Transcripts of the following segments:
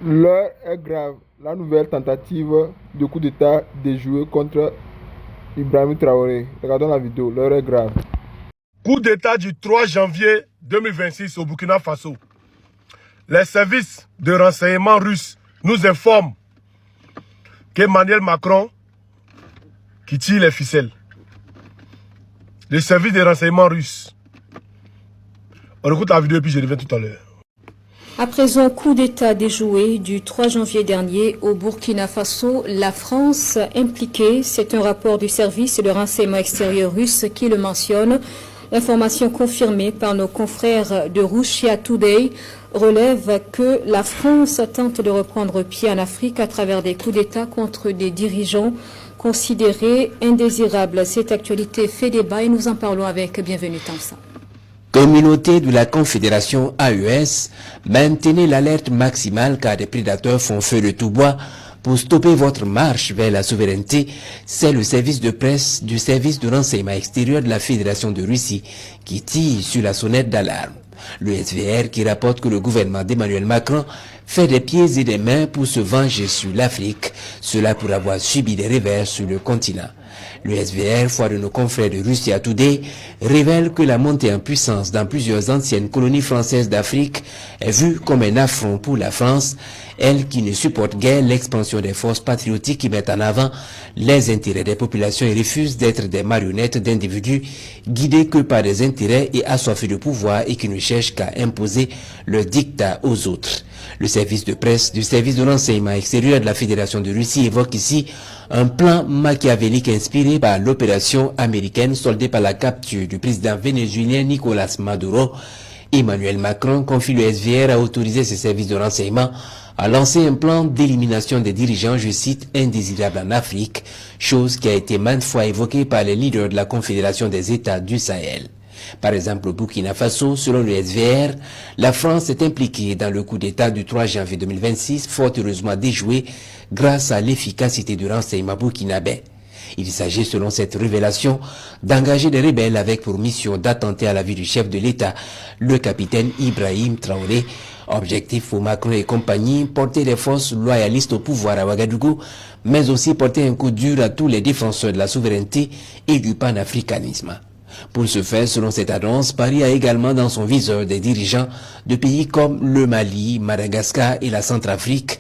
L'heure est grave. La nouvelle tentative de coup d'État déjouée contre Ibrahim Traoré. Regardons la vidéo. L'heure est grave. Coup d'État du 3 janvier 2026 au Burkina Faso. Les services de renseignement russes nous informent qu'Emmanuel Macron qui tire les ficelles. Les services de renseignement russes. On écoute la vidéo et puis je reviens tout à l'heure. Après un coup d'État déjoué du 3 janvier dernier au Burkina Faso, la France impliquée, c'est un rapport du service de renseignement extérieur russe qui le mentionne. L'information confirmée par nos confrères de Russia Today relève que la France tente de reprendre pied en Afrique à travers des coups d'État contre des dirigeants considérés indésirables. Cette actualité fait débat et nous en parlons avec Bienvenue Tansa. Communauté de la Confédération AES, maintenez l'alerte maximale car des prédateurs font feu de tout bois pour stopper votre marche vers la souveraineté. C'est le service de presse du service de renseignement extérieur de la Fédération de Russie qui tire sur la sonnette d'alarme. Le SVR qui rapporte que le gouvernement d'Emmanuel Macron fait des pieds et des mains pour se venger sur l'Afrique, cela pour avoir subi des revers sur le continent. Le SVR, foi de nos confrères de Russia Today, révèle que la montée en puissance dans plusieurs anciennes colonies françaises d'Afrique est vue comme un affront pour la France, elle qui ne supporte guère l'expansion des forces patriotiques qui mettent en avant les intérêts des populations et refuse d'être des marionnettes d'individus guidés que par des intérêts et assoiffés de pouvoir et qui ne cherchent qu'à imposer leur dictat aux autres. Le service de presse du service de renseignement extérieur de la Fédération de Russie évoque ici un plan machiavélique inspiré par l'opération américaine soldée par la capture du président vénézuélien Nicolás Maduro. Emmanuel Macron confie le SVR à autoriser ses services de renseignement à lancer un plan d'élimination des dirigeants, je cite, indésirables en Afrique, chose qui a été maintes fois évoquée par les leaders de la Confédération des États du Sahel. Par exemple, au Burkina Faso, selon le SVR, la France est impliquée dans le coup d'État du 3 janvier 2026, fort heureusement déjoué grâce à l'efficacité du renseignement burkinabé. Il s'agit, selon cette révélation, d'engager des rebelles avec pour mission d'attenter à la vie du chef de l'État, le capitaine Ibrahim Traoré. Objectif pour Macron et compagnie, porter les forces loyalistes au pouvoir à Ouagadougou, mais aussi porter un coup dur à tous les défenseurs de la souveraineté et du panafricanisme. Pour ce faire, selon cette annonce, Paris a également dans son viseur des dirigeants de pays comme le Mali, Madagascar et la Centrafrique.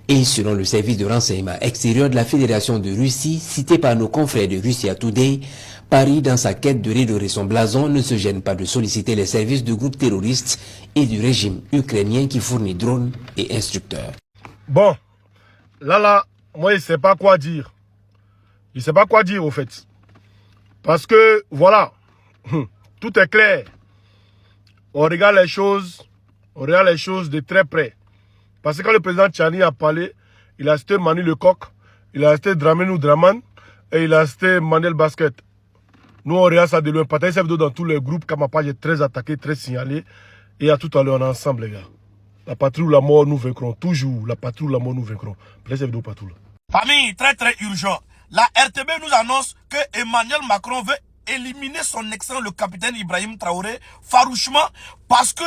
Et selon le service de renseignement extérieur de la Fédération de Russie, cité par nos confrères de Russia Today, Paris, dans sa quête de redorer son blason, ne se gêne pas de solliciter les services de groupes terroristes et du régime ukrainien qui fournit drones et instructeurs. Bon, là, moi, il ne sait pas quoi dire. Il ne sait pas quoi dire, au fait. Parce que, voilà, tout est clair. On regarde les choses de très près. Parce que quand le président Tchani a parlé, il a cité Manu Lecoq, il a cité Dramane Draman et il a cité Manuel Basket. Nous, on regarde ça de loin. Partagez cette vidéo dans tous les groupes, car ma page est très attaquée, très signalée. Et à tout à l'heure, on est ensemble, les gars. La patrie ou la mort, nous vaincrons. Toujours, la patrie ou la mort, nous vaincrons. Partagez cette vidéo partout, là. Famille, très très urgent. La RTB nous annonce que Emmanuel Macron veut éliminer son excellent, le capitaine Ibrahim Traoré, farouchement, parce que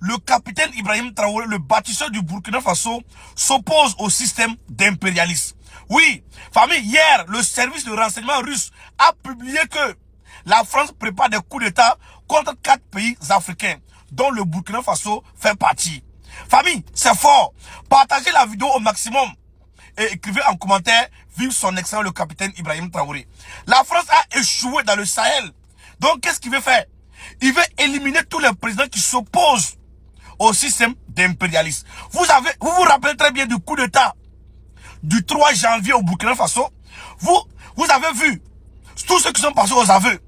le capitaine Ibrahim Traoré, le bâtisseur du Burkina Faso, s'oppose au système d'impérialisme. Oui, famille, hier, le service de renseignement russe a publié que la France prépare des coups d'État contre 4 pays africains, dont le Burkina Faso fait partie. Famille, c'est fort. Partagez la vidéo au maximum et écrivez en commentaire, vive son excellent le capitaine Ibrahim Traoré. La France a échoué dans le Sahel. Donc, qu'est-ce qu'il veut faire? Il veut éliminer tous les présidents qui s'opposent au système d'impérialisme. Vous vous rappelez très bien du coup d'État du 3 janvier au Burkina Faso. Vous avez vu tous ceux qui sont passés aux aveux.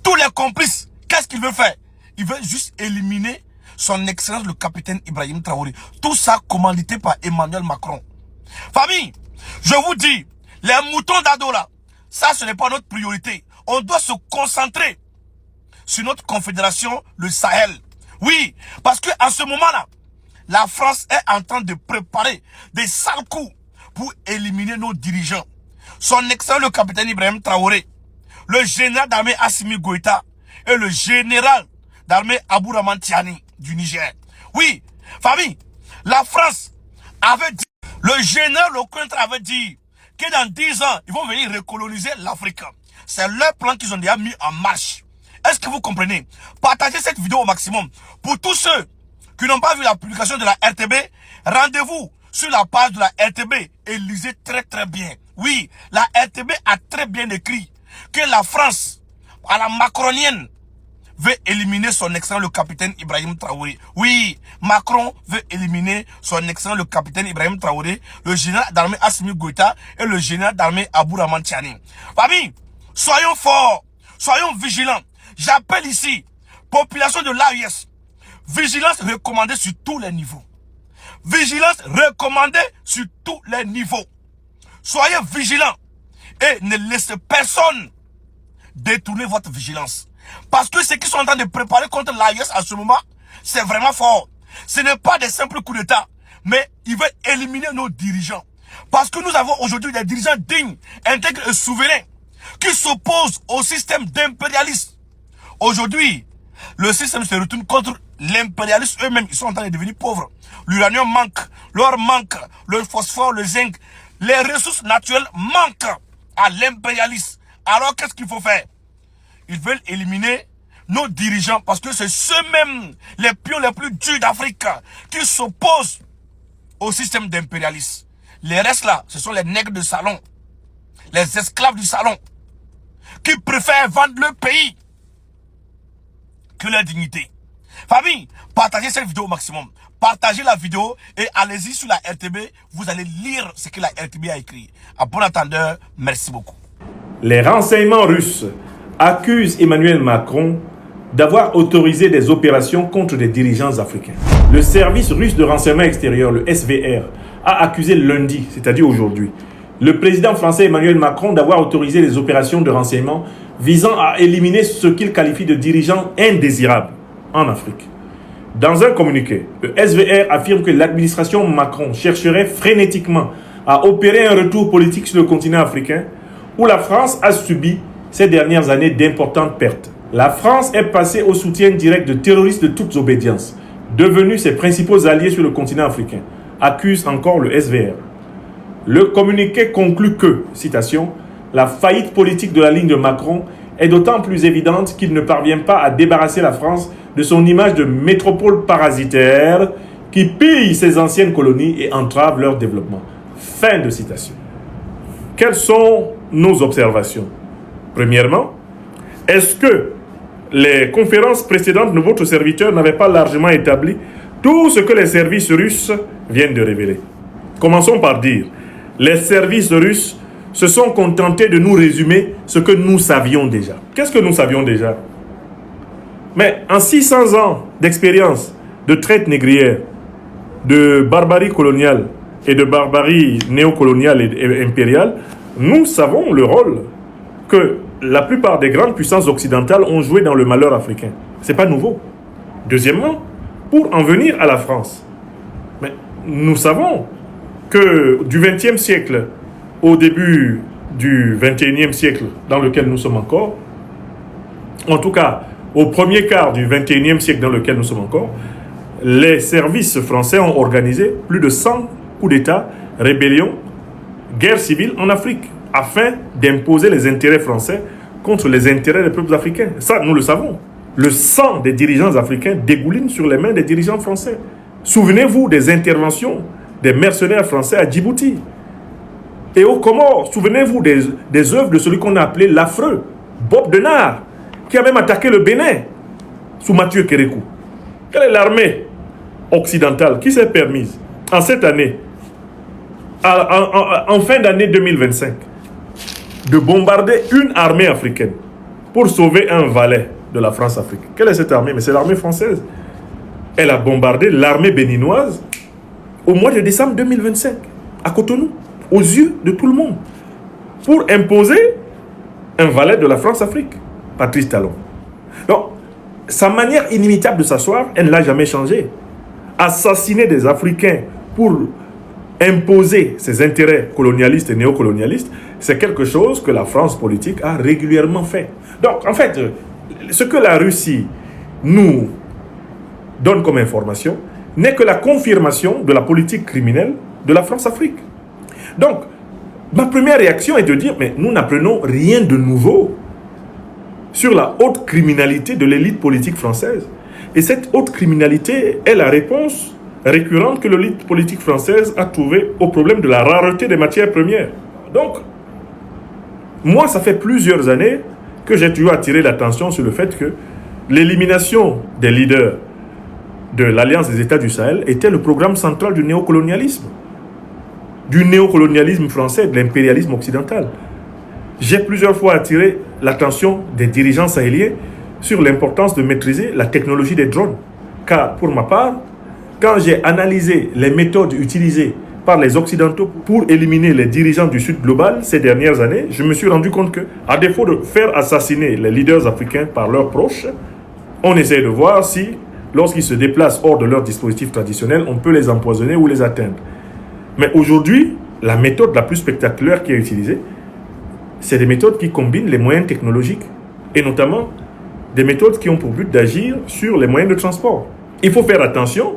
Tous les complices, qu'est-ce qu'il veut faire? Il veut juste éliminer son excellence le capitaine Ibrahim Traoré. Tout ça commandité par Emmanuel Macron. Famille, je vous dis, les moutons d'ado là, ça ce n'est pas notre priorité. On doit se concentrer sur notre confédération, le Sahel. Oui, parce que en ce moment-là, la France est en train de préparer des sales coups pour éliminer nos dirigeants. Son excellent le capitaine Ibrahim Traoré, le général d'armée Assimi Goïta et le général d'armée Abdourahmane Tiani du Niger. Oui, famille, la France avait dit, le général Lecointre avait dit que dans 10 ans, ils vont venir recoloniser l'Afrique. C'est leur plan qu'ils ont déjà mis en marche. Est-ce que vous comprenez? Partagez cette vidéo au maximum. Pour tous ceux qui n'ont pas vu la publication de la RTB, rendez-vous sur la page de la RTB et lisez très très bien. Oui, la RTB a très bien écrit que la France, à la macronienne, veut éliminer son excellent le capitaine Ibrahim Traoré. Oui, Macron veut éliminer son excellent le capitaine Ibrahim Traoré, le général d'armée Assimi Goïta et le général d'armée Abdourahmane Tiani. Famille, soyons forts, soyons vigilants. J'appelle ici, population de l'AES, vigilance recommandée sur tous les niveaux. Vigilance recommandée sur tous les niveaux. Soyez vigilants et ne laissez personne détourner votre vigilance. Parce que ce qu'ils sont en train de préparer contre l'AES à ce moment, c'est vraiment fort. Ce n'est pas des simples coups d'État, mais ils veulent éliminer nos dirigeants. Parce que nous avons aujourd'hui des dirigeants dignes, intègres et souverains qui s'opposent au système d'impérialisme. Aujourd'hui, le système se retourne contre l'impérialisme eux-mêmes. Ils sont en train de devenir pauvres. L'uranium manque, l'or manque, le phosphore, le zinc. Les ressources naturelles manquent à l'impérialisme. Alors qu'est-ce qu'il faut faire? Ils veulent éliminer nos dirigeants parce que c'est ceux-mêmes, les pions les plus durs d'Afrique, qui s'opposent au système d'impérialisme. Les restes là, ce sont les nègres de salon, les esclaves du salon, qui préfèrent vendre leur pays que leur dignité. Famille, partagez cette vidéo au maximum. Partagez la vidéo et allez-y sur la RTB. Vous allez lire ce que la RTB a écrit. À bon entendeur, merci beaucoup. Les renseignements russes accusent Emmanuel Macron d'avoir autorisé des opérations contre des dirigeants africains. Le service russe de renseignement extérieur, le SVR, a accusé lundi, c'est-à-dire aujourd'hui, le président français Emmanuel Macron d'avoir autorisé des opérations de renseignement visant à éliminer ce qu'il qualifie de dirigeants indésirables en Afrique. Dans un communiqué, le SVR affirme que l'administration Macron chercherait frénétiquement à opérer un retour politique sur le continent africain où la France a subi ces dernières années d'importantes pertes. La France est passée au soutien direct de terroristes de toutes obédiences, devenus ses principaux alliés sur le continent africain, accuse encore le SVR. Le communiqué conclut que, citation, la faillite politique de la ligne de Macron est d'autant plus évidente qu'il ne parvient pas à débarrasser la France de son image de métropole parasitaire qui pille ses anciennes colonies et entrave leur développement. Fin de citation. Quelles sont nos observations? Premièrement, est-ce que les conférences précédentes de votre serviteur n'avaient pas largement établi tout ce que les services russes viennent de révéler? Commençons par dire, les services russes se sont contentés de nous résumer ce que nous savions déjà. Qu'est-ce que nous savions déjà? Mais en 600 ans d'expérience de traite négrière, de barbarie coloniale et de barbarie néocoloniale et impériale, nous savons le rôle que la plupart des grandes puissances occidentales ont joué dans le malheur africain. Ce n'est pas nouveau. Deuxièmement, pour en venir à la France, mais nous savons que du XXe siècle au début du XXIe siècle dans lequel nous sommes encore, en tout cas au premier quart du XXIe siècle dans lequel nous sommes encore, les services français ont organisé plus de 100 coups d'État, rébellions, guerres civiles en Afrique, afin d'imposer les intérêts français contre les intérêts des peuples africains. Ça, nous le savons. Le sang des dirigeants africains dégouline sur les mains des dirigeants français. Souvenez-vous des interventions des mercenaires français à Djibouti. Et aux Comores, souvenez-vous des œuvres de celui qu'on a appelé l'affreux, Bob Denard, qui a même attaqué le Bénin sous Mathieu Kérékou. Quelle est l'armée occidentale qui s'est permise en cette année, en fin d'année 2025, de bombarder une armée africaine pour sauver un valet de la France-Afrique? Quelle est cette armée? Mais c'est l'armée française. Elle a bombardé l'armée béninoise au mois de décembre 2025, à Cotonou, aux yeux de tout le monde, pour imposer un valet de la France-Afrique, Patrice Talon. Donc, sa manière inimitable de s'asseoir, elle ne l'a jamais changé. Assassiner des Africains pour imposer ses intérêts colonialistes et néocolonialistes, c'est quelque chose que la France politique a régulièrement fait. Donc, en fait, ce que la Russie nous donne comme information n'est que la confirmation de la politique criminelle de la France-Afrique. Donc, ma première réaction est de dire, mais nous n'apprenons rien de nouveau sur la haute criminalité de l'élite politique française. Et cette haute criminalité est la réponse récurrente que l'élite politique française a trouvée au problème de la rareté des matières premières. Donc, moi, ça fait plusieurs années que j'ai toujours attiré l'attention sur le fait que l'élimination des leaders de l'Alliance des États du Sahel était le programme central du néocolonialisme français, de l'impérialisme occidental. J'ai plusieurs fois attiré l'attention des dirigeants sahéliens sur l'importance de maîtriser la technologie des drones. Car, pour ma part, quand j'ai analysé les méthodes utilisées par les Occidentaux pour éliminer les dirigeants du Sud global ces dernières années, je me suis rendu compte que, à défaut de faire assassiner les leaders africains par leurs proches, on essaie de voir si, lorsqu'ils se déplacent hors de leur dispositif traditionnel, on peut les empoisonner ou les atteindre. Mais aujourd'hui, la méthode la plus spectaculaire qui est utilisée, c'est des méthodes qui combinent les moyens technologiques et notamment des méthodes qui ont pour but d'agir sur les moyens de transport. Il faut faire attention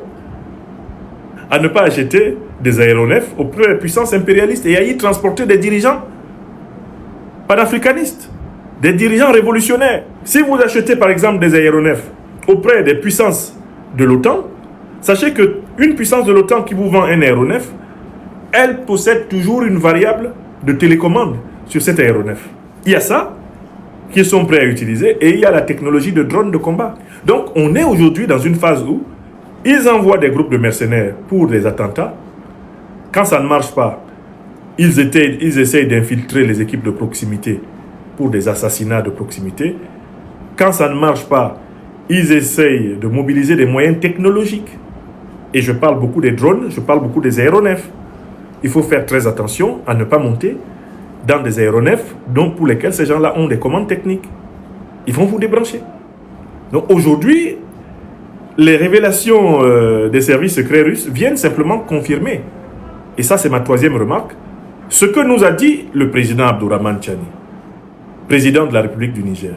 à ne pas acheter des aéronefs auprès des puissances impérialistes et à y transporter des dirigeants panafricanistes, des dirigeants révolutionnaires. Si vous achetez par exemple des aéronefs auprès des puissances de l'OTAN, sachez qu'une puissance de l'OTAN qui vous vend un aéronef, elle possède toujours une variable de télécommande sur cet aéronef. Il y a ça qu'ils sont prêts à utiliser et il y a la technologie de drones de combat. Donc on est aujourd'hui dans une phase où ils envoient des groupes de mercenaires pour des attentats. Quand ça ne marche pas, ils essayent d'infiltrer les équipes de proximité pour des assassinats de proximité. Quand ça ne marche pas, ils essayent de mobiliser des moyens technologiques. Et je parle beaucoup des drones, je parle beaucoup des aéronefs. Il faut faire très attention à ne pas monter dans des aéronefs pour lesquels ces gens-là ont des commandes techniques. Ils vont vous débrancher. Donc aujourd'hui, les révélations des services secrets russes viennent simplement confirmer, et ça c'est ma troisième remarque, ce que nous a dit le président Abdourahmane Tchani, président de la République du Niger.